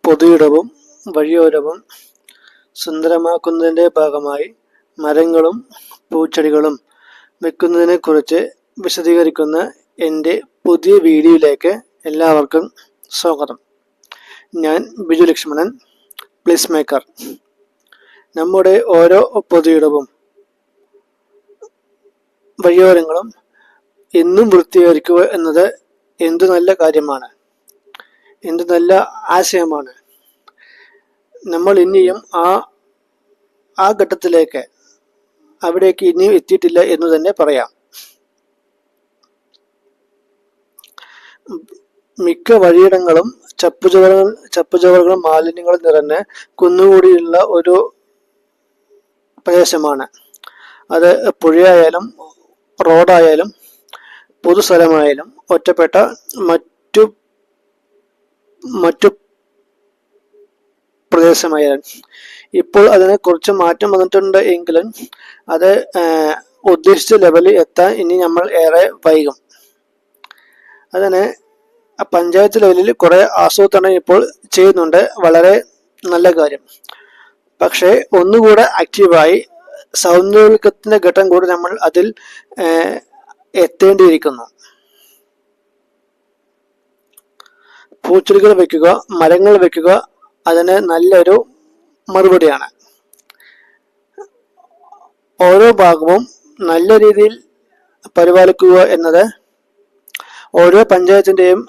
പൊതുയിടവും വഴിയോരവും സുന്ദരമാക്കുന്നതിൻ്റെ ഭാഗമായി മരങ്ങളും പൂച്ചെടികളും വെക്കുന്നതിനെക്കുറിച്ച് വിശദീകരിക്കുന്ന എൻ്റെ പുതിയ വീഡിയോയിലേക്ക് എല്ലാവർക്കും സ്വാഗതം. ഞാൻ ബിജു ലക്ഷ്മണൻ, പ്ലീസ് മേക്കർ. നമ്മുടെ ഓരോ പൊതുയിടവും വഴിയോരങ്ങളും എന്നും വൃത്തിയായിരിക്കുക എന്നത് എന്തു നല്ല കാര്യമാണ്, എന്തു നല്ല ആശയമാണ്. നമ്മൾ ഇനിയും ആ ഘട്ടത്തിലേക്ക് അവിടേക്ക് ഇനിയും എത്തിയിട്ടില്ല എന്ന് തന്നെ പറയാം. മിക്ക വഴിയിടങ്ങളും ചപ്പുചവറുകളും മാലിന്യങ്ങളും നിറഞ്ഞ് കുന്നുകൂടിയുള്ള ഒരു പ്രദേശമാണ്. അത് പുഴയായാലും റോഡായാലും പൊതുസ്ഥലമായാലും ഒറ്റപ്പെട്ട മറ്റു പ്രദേശമായാലും. ഇപ്പോൾ അതിനെ കുറച്ച് മാറ്റം വന്നിട്ടുണ്ട് എങ്കിലും അത് ഉദ്ദേശിച്ച ലെവലിൽ എത്താൻ ഇനി നമ്മൾ ഏറെ വൈകും. അതിന് പഞ്ചായത്ത് ലെവലിൽ കുറെ ആസൂത്രണം ഇപ്പോൾ ചെയ്യുന്നുണ്ട്, വളരെ നല്ല കാര്യം. പക്ഷേ ഒന്നുകൂടെ ആക്റ്റീവായി സൗന്ദര്യവൽക്കരണത്തിന്റെ ഘട്ടം കൂടി നമ്മൾ അതിൽ എത്തേണ്ടിയിരിക്കുന്നു. പൂച്ചെടികൾ വെക്കുക, മരങ്ങൾ വെക്കുക അതിന് നല്ലൊരു മറുപടിയാണ്. ഓരോ ഭാഗവും നല്ല രീതിയിൽ പരിപാലിക്കുക എന്നത് ഓരോ പഞ്ചായത്തിൻ്റെയും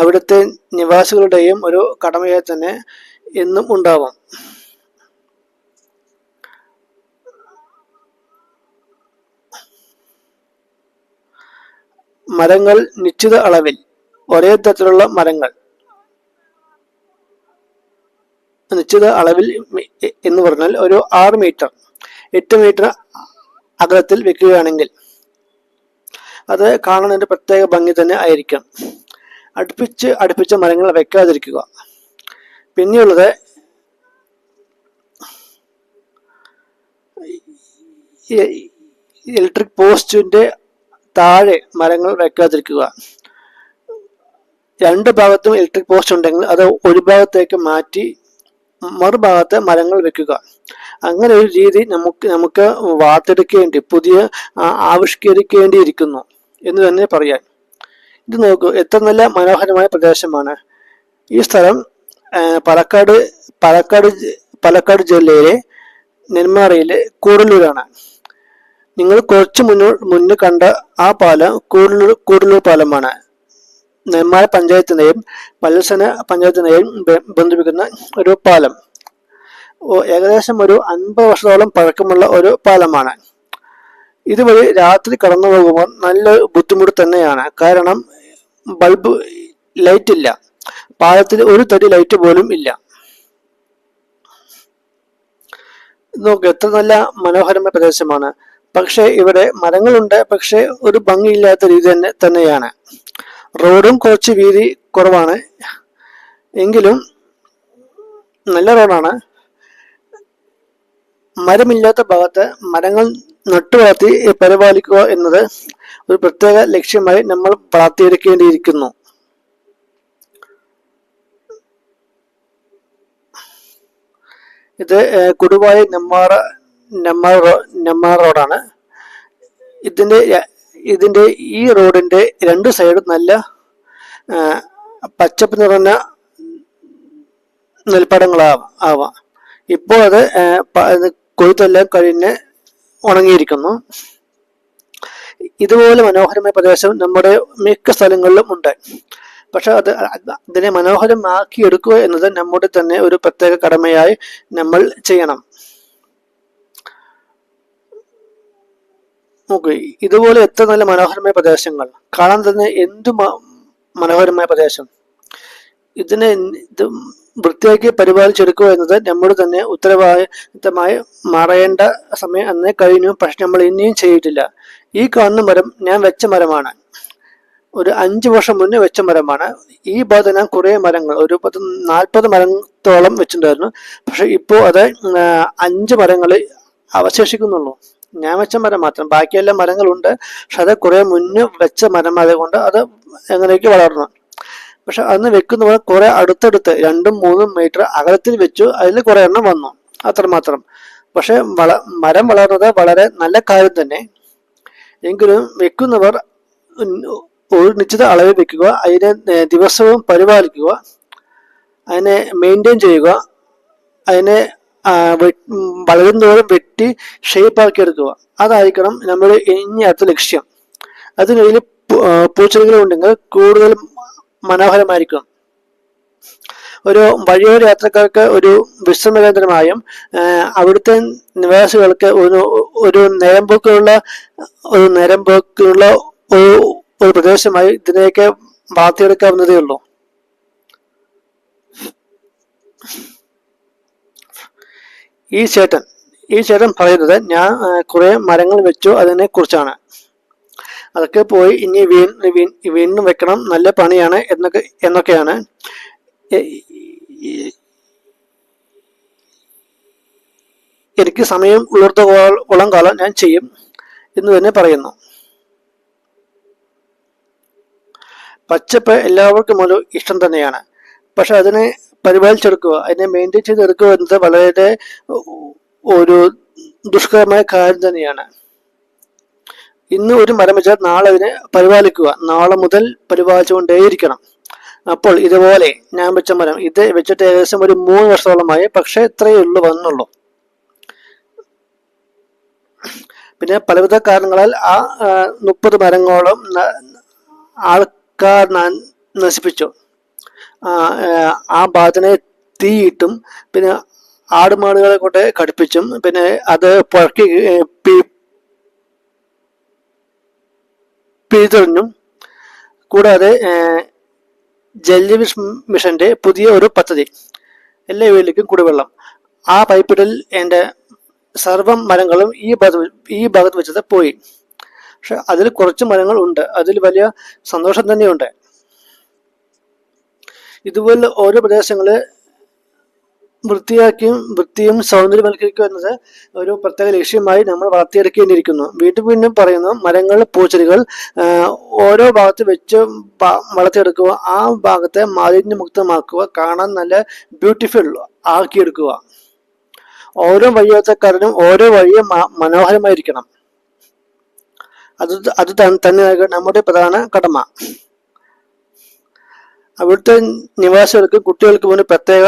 അവിടുത്തെ നിവാസികളുടെയും ഒരു കടമയായി തന്നെ എന്നും ഉണ്ടാവും. മരങ്ങൾ നിശ്ചിത അളവിൽ, ഒരേ തരത്തിലുള്ള മരങ്ങൾ നിശ്ചിത അളവിൽ എന്ന് പറഞ്ഞാൽ ഒരു 6 മീറ്റർ 8 മീറ്റർ അകലത്തിൽ വെക്കുകയാണെങ്കിൽ അത് കാണാൻ ഒരു പ്രത്യേക ഭംഗി തന്നെ ആയിരിക്കും. അടുപ്പിച്ച് മരങ്ങൾ വെക്കാതിരിക്കുക. പിന്നെയുള്ളത് ഇലക്ട്രിക് പോസ്റ്റിന്റെ താഴെ മരങ്ങൾ വെക്കാതിരിക്കുക. 2 ഭാഗത്തും ഇലക്ട്രിക് പോസ്റ്റ് ഉണ്ടെങ്കിൽ അത് ഒരു ഭാഗത്തേക്ക് മാറ്റി മറുഭാഗത്ത് മരങ്ങൾ വെക്കുക. അങ്ങനെ ഒരു രീതി നമുക്ക് ആവിഷ്കരിക്കേണ്ടിയിരിക്കുന്നു എന്ന് തന്നെ പറയാൻ. ഇത് നോക്കൂ, എത്ര നല്ല മനോഹരമായ പ്രദേശമാണ്. ഈ സ്ഥലം പാലക്കാട് ജില്ലയിലെ നെന്മാറയിലെ കൂടല്ലൂരാണ്. നിങ്ങൾ കുറച്ച് മുന്നേ കണ്ട ആ പാലം കൂടല്ലൂർ പാലമാണ്. നെന്മാറ പഞ്ചായത്തിനെയും പല്ലസന പഞ്ചായത്തിനെയും ബന്ധിപ്പിക്കുന്ന ഒരു പാലം. ഏകദേശം ഒരു 50 വർഷത്തോളം പഴക്കമുള്ള ഒരു പാലമാണ്. ഇതുവഴി രാത്രി കടന്നു പോകുമ്പോൾ നല്ല ബുദ്ധിമുട്ട് തന്നെയാണ്. കാരണം ലൈറ്റ് ഇല്ല, പാലത്തിൽ ഒരു തടി ലൈറ്റ് പോലും ഇല്ല. നോക്ക്, എത്ര നല്ല മനോഹരമായ പ്രദേശമാണ്. പക്ഷെ ഇവിടെ മരങ്ങളുണ്ട്, പക്ഷെ ഒരു ഭംഗിയില്ലാത്ത രീതി തന്നെയാണ്. റോഡും കുറച്ച് വീതി കുറവാണ്, എങ്കിലും നല്ല റോഡാണ്. മരമില്ലാത്ത ഭാഗത്ത് മരങ്ങൾ നട്ടുവളർത്തി പരിപാലിക്കുക എന്നത് ഒരു പ്രത്യേക ലക്ഷ്യമായി നമ്മൾ വളർത്തിയെടുക്കേണ്ടിയിരിക്കുന്നു. ഇത് കൊടുവായി നെന്മാറ റോഡാണ്. ഇതിന്റെ ഈ റോഡിന്റെ 2 സൈഡും നല്ല പച്ചപ്പ് നിറഞ്ഞ നെൽപ്പാടങ്ങളാവാം. ഇപ്പോൾ അത് കൊയ്ത്തെല്ലാം കഴിഞ്ഞ് ഉണങ്ങിയിരിക്കുന്നു. ഇതുപോലെ മനോഹരമായ പ്രദേശം നമ്മുടെ മിക്ക സ്ഥലങ്ങളിലും ഉണ്ട്. പക്ഷെ അതിനെ മനോഹരമാക്കി എടുക്കുക എന്നത് നമ്മുടെ തന്നെ ഒരു പ്രത്യേക കടമയായി നമ്മൾ ചെയ്യണം. നോക്ക്, ഇതുപോലെ എത്ര നല്ല മനോഹരമായ പ്രദേശങ്ങൾ കാണാൻ തന്നെ എന്തു മനോഹരമായ പ്രദേശം. ഇത് വൃത്തിയാക്കി പരിപാലിച്ചെടുക്കുക എന്നത് നമ്മുടെ തന്നെ ഉത്തരവാദിത്തമായി മാറേണ്ട സമയം അന്നേ കഴിഞ്ഞു. പക്ഷെ നമ്മൾ ഇനിയും ചെയ്തിട്ടില്ല. ഈ കാണുന്ന മരം ഞാൻ വെച്ച മരമാണ്. ഒരു 5 വർഷം മുന്നേ വെച്ച മരമാണ്. ഈ ഭാഗത്ത് ഞാൻ കുറെ മരങ്ങൾ, ഒരു 40 മരത്തോളം വെച്ചിട്ടുണ്ടായിരുന്നു. പക്ഷെ ഇപ്പോൾ അത് 5 മരങ്ങൾ അവശേഷിക്കുന്നുള്ളൂ. ഞാൻ വെച്ച മരം മാത്രം, ബാക്കിയെല്ലാം മരങ്ങളുണ്ട്. പക്ഷെ അത് കുറെ മുന്നേ വെച്ച മരം ആയതുകൊണ്ട് അത് എങ്ങനെയൊക്കെ വളർന്നു. പക്ഷെ അന്ന് വെക്കുന്നവർ കുറെ അടുത്തടുത്ത് 2-3 മീറ്റർ അകലത്തിൽ വെച്ചു. അതിൽ കുറെ എണ്ണം വന്നു, അത്രമാത്രം. പക്ഷെ മരം വളർന്നത് വളരെ നല്ല കാര്യം തന്നെ. എങ്കിലും വെക്കുന്നവർ ഒരു നിശ്ചിത അളവിൽ വെക്കുക, അതിനെ ദിവസവും പരിപാലിക്കുക, അതിനെ മെയിൻറ്റെയിൻ ചെയ്യുക, അതിനെ വളരുന്നതോറും വെട്ടി ഷേപ്പാക്കി എടുക്കുക. അതായിരിക്കണം നമ്മുടെ ഇനി അടുത്ത ലക്ഷ്യം. അതിനിടയിൽ പൂച്ചെടികൾ ഉണ്ടെങ്കിൽ കൂടുതൽ മനോഹരമായിരിക്കും. ഒരു വഴിയോര യാത്രക്കാർക്ക് ഒരു വിശ്രമ കേന്ദ്രമായും അവിടുത്തെ നിവാസികൾക്ക് ഒരു നേരമ്പോക്കുള്ള ഒരു പ്രദേശമായി ഇതിനെയൊക്കെ വളർത്തിയെടുക്കാവുന്നതേ ഉള്ളൂ. ഈ ചേട്ടൻ പറയുന്നത് ഞാൻ കുറെ മരങ്ങൾ വെച്ചു അതിനെ കുറിച്ചാണ്. അതൊക്കെ പോയി ഇനി വീണ്ടും വെക്കണം, നല്ല പണിയാണ് എന്നൊക്കെയാണ്. എനിക്ക് സമയം ഉള്ളിടത്തോളം കാലം ഞാൻ ചെയ്യും എന്ന് തന്നെ പറയുന്നു. പച്ചപ്പ് എല്ലാവർക്കും ഒരു ഇഷ്ടം തന്നെയാണ്. പക്ഷെ അതിനെ പരിപാലിച്ചെടുക്കുക, അതിനെ മെയിൻറ്റെയിൻ ചെയ്തെടുക്കുക എന്നത് വളരെ ഒരു ദുഷ്കരമായ കാര്യം തന്നെയാണ്. ഇന്ന് ഒരു മരം വെച്ചാൽ നാളെ അതിനെ പരിപാലിക്കുക, നാളെ മുതൽ പരിപാലിച്ചുകൊണ്ടേയിരിക്കണം. അപ്പോൾ ഇതുപോലെ ഞാൻ വെച്ച മരം ഇത് വെച്ചിട്ട് ഏകദേശം ഒരു 3 വർഷത്തോളമായി. പക്ഷെ ഇത്രയേ വന്നുള്ളൂ. പിന്നെ പലവിധ കാരണങ്ങളാൽ ആ 30 മരങ്ങളോളം ആൾക്കാർ നശിപ്പിച്ചു. ആ ഭാഗത്തിനെ തീയിട്ടും പിന്നെ ആടുമാടുകളെ കൊണ്ട് കടിപ്പിച്ചും പിന്നെ അത് പുഴക്കി പിഴുതെറിഞ്ഞും. കൂടാതെ ജലജീവൻ മിഷന്റെ പുതിയ ഒരു പദ്ധതി, എല്ലാ വീട്ടിലേക്കും കുടിവെള്ളം. ആ പൈപ്പിടൽ എൻ്റെ സർവ്വ മരങ്ങളും ഈ ഭാഗത്ത് വെച്ചത് പോയി. പക്ഷെ അതിൽ കുറച്ച് മരങ്ങൾ ഉണ്ട്, അതിൽ വലിയ സന്തോഷം തന്നെയുണ്ട്. ഇതുപോലെ ഓരോ പ്രദേശങ്ങള് വൃത്തിയും സൗന്ദര്യവൽക്കരിക്കുക എന്നത് ഒരു പ്രത്യേക ലക്ഷ്യമായി നമ്മൾ വളർത്തിയെടുക്കേണ്ടിയിരിക്കുന്നു. വീണ്ടും പറയുന്നു, മരങ്ങൾ പൂച്ചെടികൾ ഓരോ ഭാഗത്ത് വെച്ച് വളർത്തിയെടുക്കുക, ആ ഭാഗത്തെ മാലിന്യമുക്തമാക്കുക, കാണാൻ നല്ല ബ്യൂട്ടിഫുൾ ആക്കിയെടുക്കുക. ഓരോ വഴിയാത്രക്കാരനും ഓരോ വഴിയും മനോഹരമായിരിക്കണം. അത് തന്നെ നമ്മുടെ പ്രധാന കടമ. അവിടുത്തെ നിവാസികൾക്ക് കുട്ടികൾക്ക് പോലും പ്രത്യേക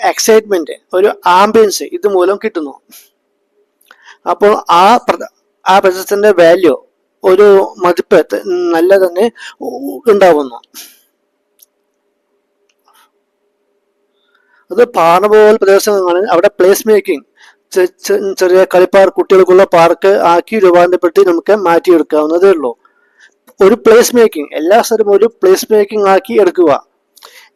എക്സൈറ്റ്മെന്റ്, ഒരു ആംബിയൻസ് ഇതുമൂലം കിട്ടുന്നു. അപ്പോൾ ആ പ്രദേശത്തിന്റെ വാല്യൂ, ഒരു മതിപ്പ് നല്ല തന്നെ ഉണ്ടാവുന്നു. അത് പാറപോലെ പ്രദേശങ്ങളാണ്. അവിടെ പ്ലേസ് മേക്കിംഗ്, ചെറിയ കളിപ്പാർ കുട്ടികൾക്കുള്ള പാർക്ക് ആക്കി രൂപാന്തരപ്പെടുത്തി നമുക്ക് മാറ്റിയെടുക്കാവുന്നതേ ഉള്ളൂ. ഒരു പ്ലേസ് മേക്കിംഗ്, എല്ലാ സ്ഥലവും ഒരു പ്ലേസ് മേക്കിംഗ് ആക്കി എടുക്കുക.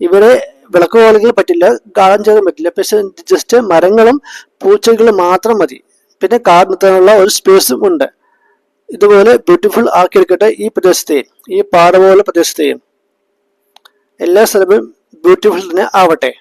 ഇവിടെ വിളക്കുകളിൽ പറ്റില്ല, ഗാർഡൻ ചെയ്യാൻ പറ്റില്ല, പക്ഷെ ജസ്റ്റ് മരങ്ങളും പൂച്ചെടികളും മാത്രം മതി. പിന്നെ കാർ നിർത്താനുള്ള ഒരു സ്പേസും ഉണ്ട്. ഇതുപോലെ ബ്യൂട്ടിഫുൾ ആക്കിയെടുക്കട്ടെ ഈ പ്രദേശത്തെയും, ഈ പാടപോലെ പ്രദേശത്തെയും. എല്ലാ സ്ഥലവും ബ്യൂട്ടിഫുൾ തന്നെ ആവട്ടെ.